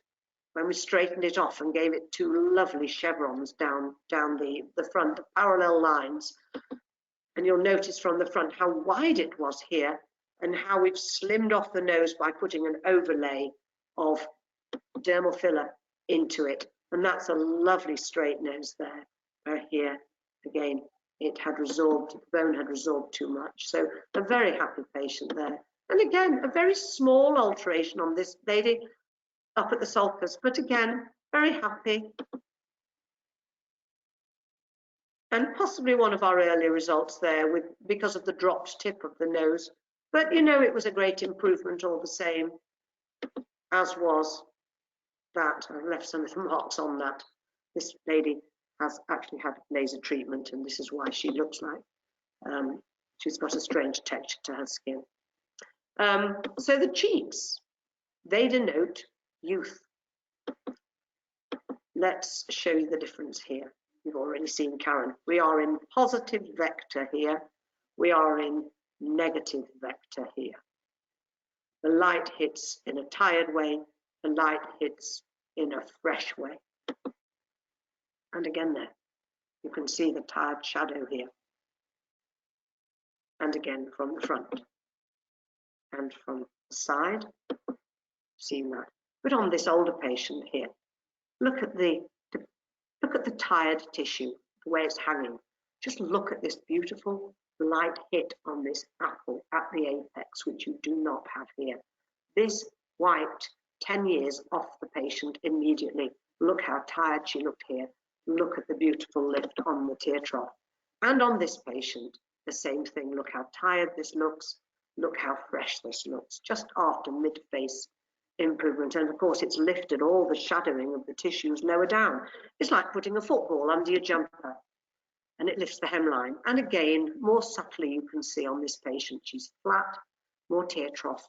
when we straightened it off and gave it two lovely chevrons down the front, the parallel lines. And you'll notice from the front how wide it was here and how we've slimmed off the nose by putting an overlay of dermal filler into it. And that's a lovely straight nose there. Here, again, it had resorbed, the bone had resorbed too much. So a very happy patient there. And again, a very small alteration on this lady up at the sulcus, but again, very happy. And possibly one of our earlier results there because of the dropped tip of the nose. But you know, it was a great improvement all the same, as was that. I left some little marks on that. This lady has actually had laser treatment, and this is why she looks like she's got a strange texture to her skin. So the cheeks, they denote youth. Let's show you the difference here. You've already seen Karen. We are in positive vector here. We are in negative vector here. The light hits in a tired way. The light hits in a fresh way. And again there, you can see the tired shadow here. And again from the front. And from the side, see that. But on this older patient here, look at the tired tissue, the way it's hanging. Just look at this beautiful light hit on this apple at the apex, which you do not have here. This wiped 10 years off the patient immediately. Look how tired she looked here. Look at the beautiful lift on the tear trough. And on this patient, the same thing. Look how tired this looks. Look how fresh this looks, just after mid-face improvement. And of course, it's lifted all the shadowing of the tissues lower down. It's like putting a football under your jumper, and it lifts the hemline. And again, more subtly, you can see on this patient, she's flat, more tear trough.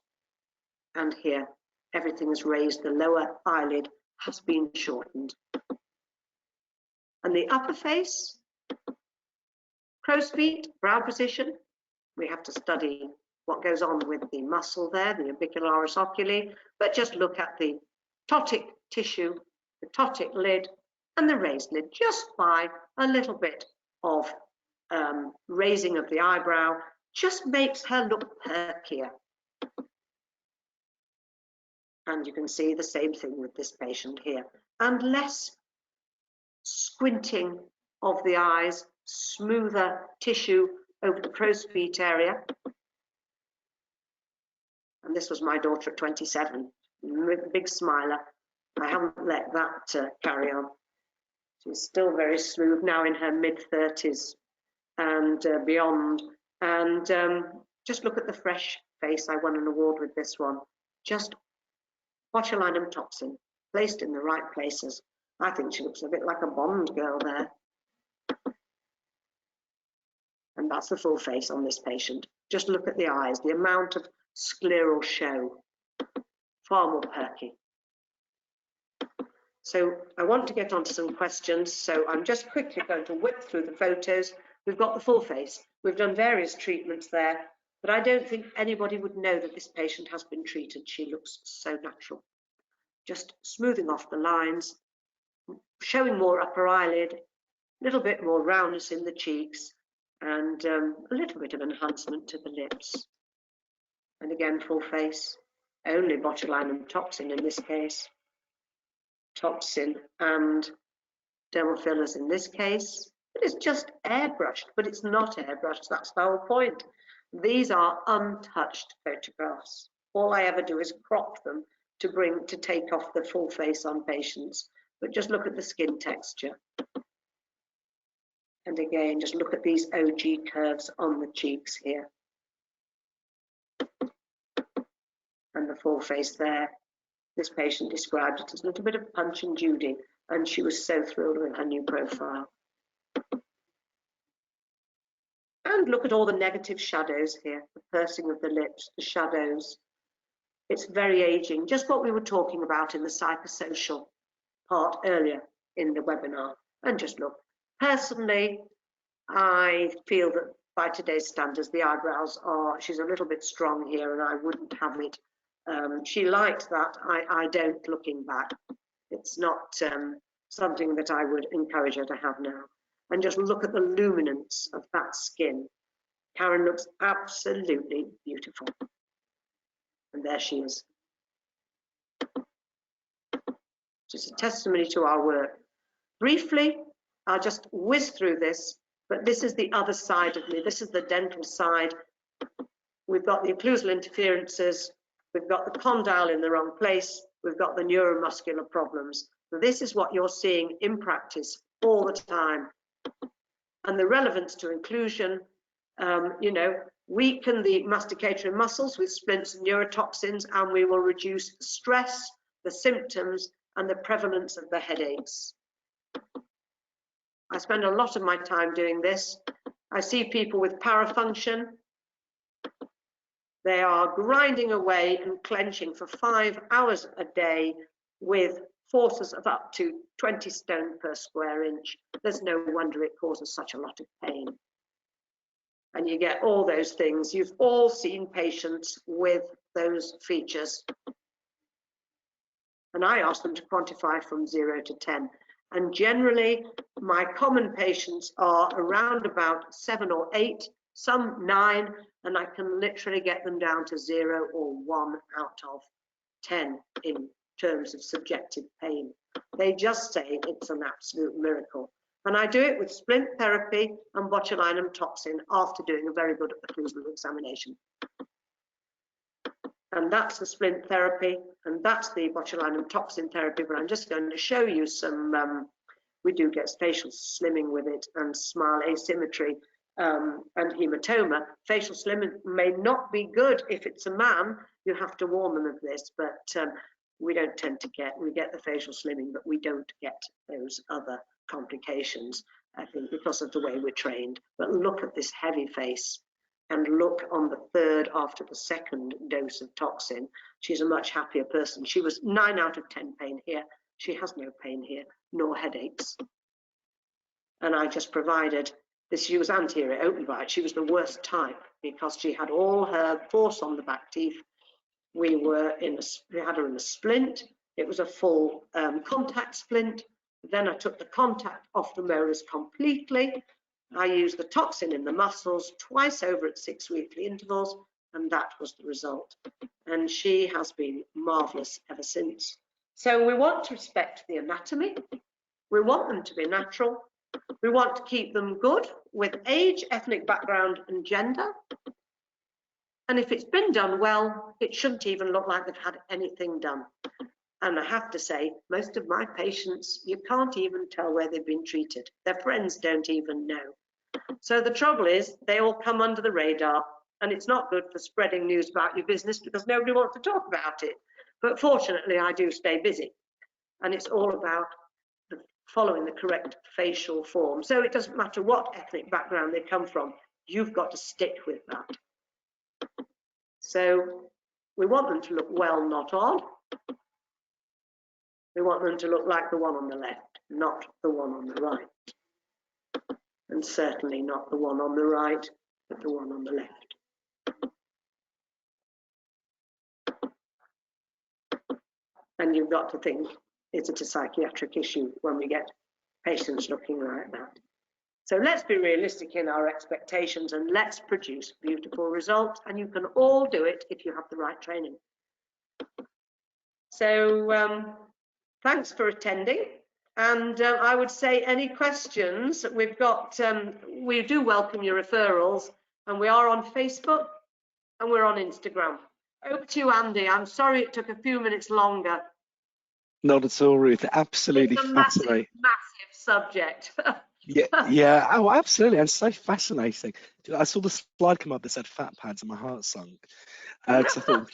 And here, everything is raised. The lower eyelid has been shortened. And the upper face, crow's feet, brow position, we have to study what goes on with the muscle there, the orbicularis oculi, but just look at the ptotic tissue, the ptotic lid, and the raised lid, just by a little bit of raising of the eyebrow, just makes her look perkier. And you can see the same thing with this patient here. And less squinting of the eyes, smoother tissue over the crow's feet area. And this was my daughter at 27, big smiler. I haven't let that carry on. She's still very smooth now in her mid-30s and beyond. And just look at the fresh face. I won an award with this one. Just botulinum toxin placed in the right places. I think she looks a bit like a Bond girl there. And that's the full face on this patient. Just look at the eyes, the amount of scleral show, far more perky. So I want to get on to some questions, so I'm just quickly going to whip through the photos. We've got the full face. We've done various treatments there, but I don't think anybody would know that this patient has been treated. She looks so natural. just smoothing off the lines, showing more upper eyelid, a little bit more roundness in the cheeks, and a little bit of enhancement to the lips. And again, full face, only botulinum toxin in this case, toxin and dermal fillers in this case. It is just airbrushed, but it's not airbrushed, that's the whole point. These are untouched photographs. All I ever do is crop them to take off the full face on patients, but just look at the skin texture. And again, just look at these OG curves on the cheeks here. And the full face there. This patient described it as a little bit of Punch and Judy, and she was so thrilled with her new profile. And look at all the negative shadows here, the pursing of the lips, the shadows. It's very aging, just what we were talking about in the psychosocial part earlier in the webinar. And just look, personally, I feel that by today's standards, the eyebrows she's a little bit strong here, and I wouldn't have it. She liked that. I don't, looking back. It's not something that I would encourage her to have now. And just look at the luminance of that skin. Karen looks absolutely beautiful. And there she is. Just a testimony to our work. Briefly, I'll just whiz through this, but this is the other side of me. This is the dental side. We've got the occlusal interferences. We've got the condyle in the wrong place. We've got the neuromuscular problems. So this is what you're seeing in practice all the time. And the relevance to inclusion, weaken the masticatory muscles with splints and neurotoxins, and we will reduce stress, the symptoms, and the prevalence of the headaches. I spend a lot of my time doing this. I see people with parafunction. They are grinding away and clenching for 5 hours a day with forces of up to 20 stone per square inch. There's no wonder it causes such a lot of pain. And you get all those things. You've all seen patients with those features. And I ask them to quantify from 0 to 10. And generally, my common patients are around about 7 or 8, some 9, and I can literally get them down to 0 or 1 out of 10 in terms of subjective pain. They just say it's an absolute miracle. And I do it with splint therapy and botulinum toxin after doing a very good occlusal examination. And that's the splint therapy, and that's the botulinum toxin therapy, but I'm just going to show you some, we do get facial slimming with it and smile asymmetry and hematoma. Facial slimming may not be good if it's a man, you have to warn them of this, but we don't tend to we get the facial slimming, but we don't get those other complications, I think, because of the way we're trained. But look at this heavy face. And look on the third after the second dose of toxin. She's a much happier person. She was 9 out of 10 pain here. She has no pain here, nor headaches. And I just provided this. She was anterior open bite. She was the worst type because she had all her force on the back teeth. We had her in a splint. It was a full contact splint. Then I took the contact off the molars completely. I used the toxin in the muscles twice over at 6 weekly intervals, and that was the result. And she has been marvelous ever since. So we want to respect the anatomy. We want them to be natural. We want to keep them good with age, ethnic background, and gender. And if it's been done well, it shouldn't even look like they've had anything done. And I have to say, most of my patients, you can't even tell where they've been treated. Their friends don't even know. So the trouble is, they all come under the radar, and it's not good for spreading news about your business because nobody wants to talk about it. But fortunately, I do stay busy, and it's all about following the correct facial form. So it doesn't matter what ethnic background they come from, you've got to stick with that. So we want them to look well, not odd. We want them to look like the one on the left, not the one on the right. And certainly not the one on the right, but the one on the left. And you've got to think, is it a psychiatric issue when we get patients looking like that? So let's be realistic in our expectations and let's produce beautiful results. And you can all do it if you have the right training. So thanks for attending. And I would say any questions, we've got, we do welcome your referrals, and we are on Facebook and we're on Instagram. Over to you, Andy. I'm sorry it took a few minutes longer. Not at all, Ruth. Absolutely It's a fascinating. massive subject. Yeah. Oh, absolutely. And so fascinating. I saw the slide come up that said fat pads and my heart sunk. Because I thought,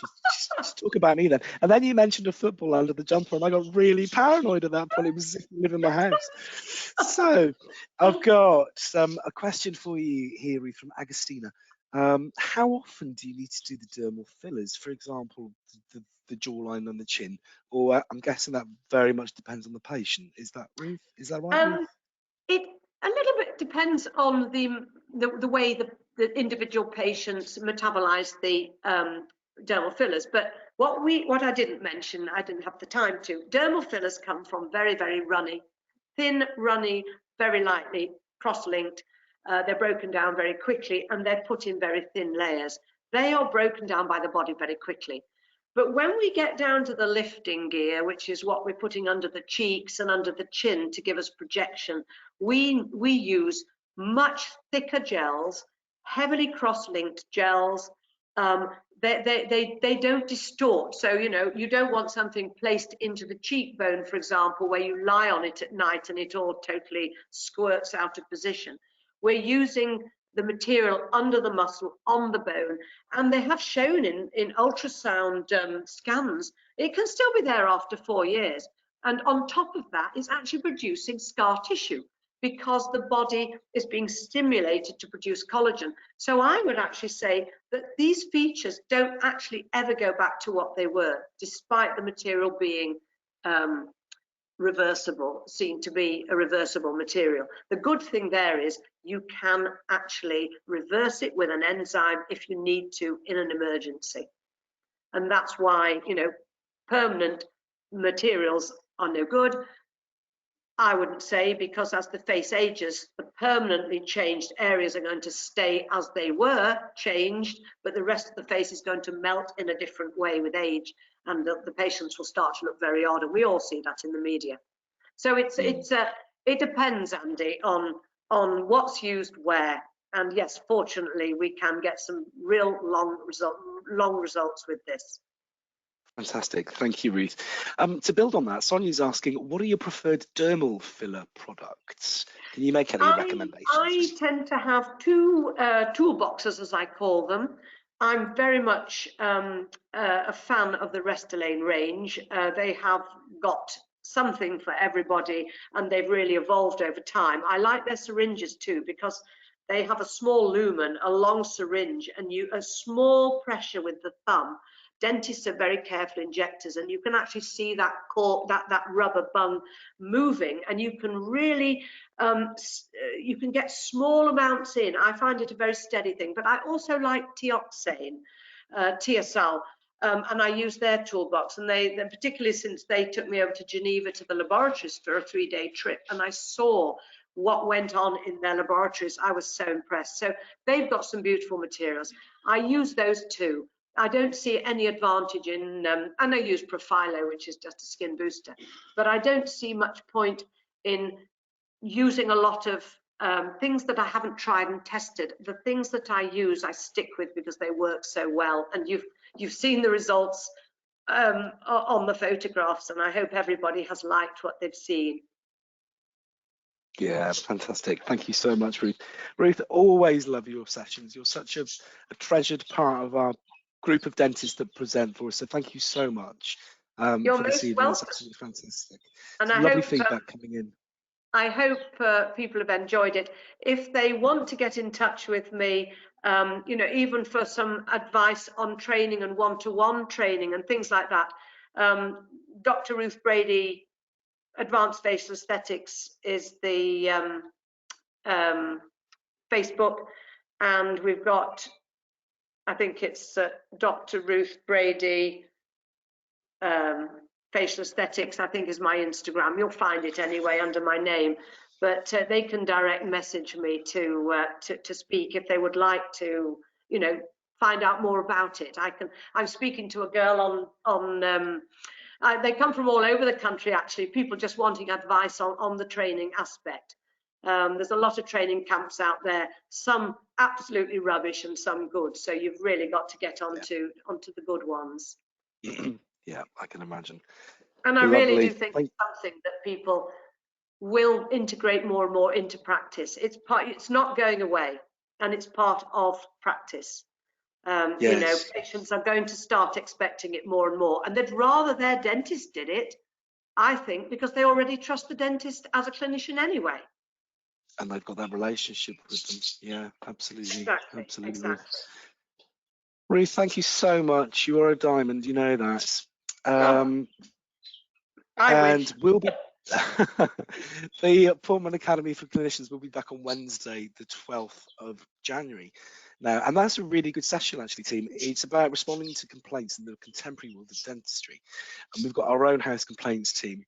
just talk about me then. And then you mentioned a football under the jumper, and I got really paranoid at that point. It was as if you live in my house. So I've got a question for you here, Ruth, from Agostina. How often do you need to do the dermal fillers? For example, the jawline and the chin, or I'm guessing that very much depends on the patient. Is that Ruth? Is that right, Ruth? It a little bit depends on the way the individual patients metabolize the dermal fillers. But what I didn't mention, I didn't have the time to. Dermal fillers come from very, very runny, thin, runny, very lightly cross-linked. They're broken down very quickly, and they're put in very thin layers. They are broken down by the body very quickly. But when we get down to the lifting gear, which is what we're putting under the cheeks and under the chin to give us projection, we use much thicker gels, heavily cross-linked gels. They don't distort. So, you know, you don't want something placed into the cheekbone, for example, where you lie on it at night and it all totally squirts out of position. We're using the material under the muscle on the bone, and they have shown in ultrasound scans it can still be there after 4 years, and on top of that it's actually producing scar tissue because the body is being stimulated to produce collagen. So I would actually say that these features don't actually ever go back to what they were, despite the material being reversible, seen to be a reversible material. The good thing there is you can actually reverse it with an enzyme if you need to in an emergency. And that's why, you know, permanent materials are no good. I wouldn't say, because as the face ages, the permanently changed areas are going to stay as they were changed, but the rest of the face is going to melt in a different way with age, and the patients will start to look very odd, and we all see that in the media. So it depends, Andy, on what's used where. And yes, fortunately, we can get some real long results with this. Fantastic. Thank you, Ruth. To build on that, Sonia's asking, what are your preferred dermal filler products? Can you make any recommendations? I tend to have two toolboxes, as I call them. I'm very much a fan of the Restylane range. They have got something for everybody, and they've really evolved over time. I like their syringes too, because they have a small lumen, a long syringe, and a small pressure with the thumb. Dentists are very careful injectors, and you can actually see that that rubber bung moving, and you can really you can get small amounts in. I find it a very steady thing. But I also like Tioxane, TSL, and I use their toolbox. And they particularly since they took me over to Geneva to the laboratories for a 3-day trip, and I saw what went on in their laboratories, I was so impressed. So they've got some beautiful materials. I use those too. I don't see any advantage in, and I use Profilo, which is just a skin booster, but I don't see much point in using a lot of things that I haven't tried and tested. The things that I use, I stick with because they work so well, and you've seen the results on the photographs, and I hope everybody has liked what they've seen. Yeah, fantastic. Thank you so much, Ruth. Ruth, always love your sessions. You're such a treasured part of our group of dentists that present for us. So thank you so much You're for this most evening. It's welcome. absolutely fantastic. And Some lovely feedback coming in. I hope people have enjoyed it. If they want to get in touch with me, you know, even for some advice on training and one-to-one training and things like that, Dr. Ruth Brady, Advanced Facial Aesthetics is the Facebook, and we've got, I think it's Dr. Ruth Brady Facial Aesthetics, I think, is my Instagram. You'll find it anyway under my name. But they can direct message me to speak if they would like to, you know, find out more about it. I'm speaking to a girl on they come from all over the country, actually, people just wanting advice on the training aspect. There's a lot of training camps out there, some absolutely rubbish and some good. So you've really got to get onto the good ones. Yeah, I can imagine. And I really do think it's something that people will integrate more and more into practice. It's not going away, and it's part of practice. Yes. You know, patients are going to start expecting it more and more, and they'd rather their dentist did it, I think, because they already trust the dentist as a clinician anyway. And they've got that relationship with them. Yeah, absolutely. Exactly. Absolutely. Exactly. Ruth, thank you so much. You are a diamond, you know that. And we'll be the Portman Academy for Clinicians will be back on Wednesday, the 12th of January. Now, and that's a really good session, actually, team. It's about responding to complaints in the contemporary world of dentistry. And we've got our own house complaints team,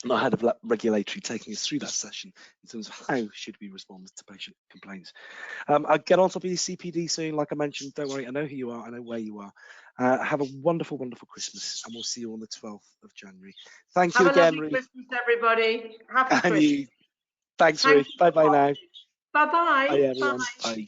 and our head of regulatory taking us through that session in terms of how should we respond to patient complaints. I'll get on top of your CPD soon, like I mentioned. Don't worry, I know who you are, I know where you are. Have a wonderful, wonderful Christmas, and we'll see you on the 12th of January. Thank you again, Ruth. Have a lovely Christmas, everybody. Happy Christmas. Thanks, Ruth. Bye-bye now. Bye-bye. Bye, everyone. Bye.